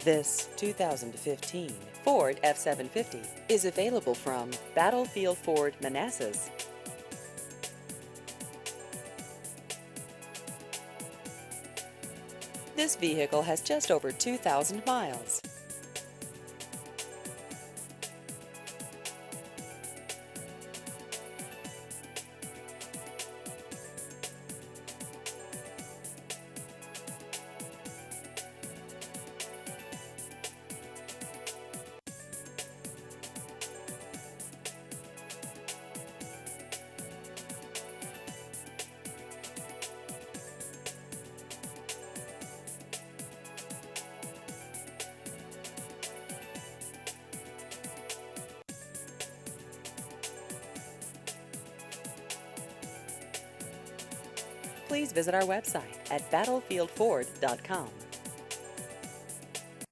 This 2015 Ford F750 is available from Battlefield Ford Manassas. This vehicle has just over 2,000 miles. Please visit our website at battlefieldford.com.